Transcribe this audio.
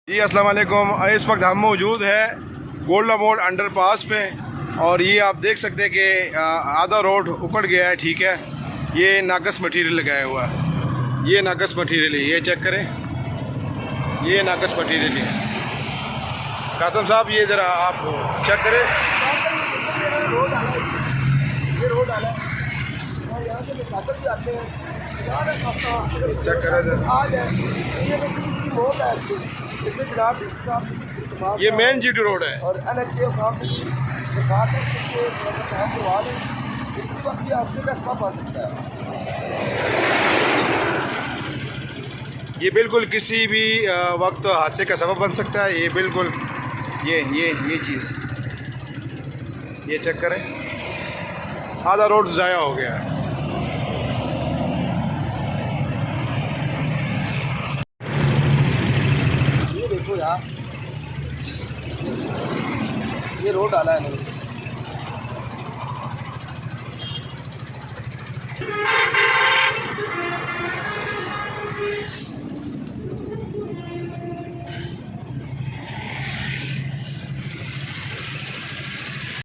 जी अस्सलाम वालेकुम। इस वक्त हम मौजूद है गोल्डा मोड़ अंडरपास पे और ये आप देख सकते हैं कि आधा रोड उखड़ गया है। ठीक है, ये नाकस मटेरियल लगाया हुआ है। ये नाकस मटेरियल है, ये चेक करें, ये नाकस मटेरियल है। कासम साहब ये ज़रा आप चेक करें, ये रोड आना है और यहाँ से मुसाफिर भी आते हैं। चेक करें जरा। आज है ये इसकी बहुत है इसमें जनाब डीसी साहब ये मेन जीटी रोड है और NHA काम से दरखास्त है कि काम करवा दें। किसी वक्त भी हादसे का सबब बन सकता है। ये बिल्कुल किसी भी वक्त हादसे का सबब बन सकता है। ये बिल्कुल ये चीज़ ये चेक करें, आधा रोड ज़ाया हो गया है। ये देखो यार, ये रोड डाला है नहीं।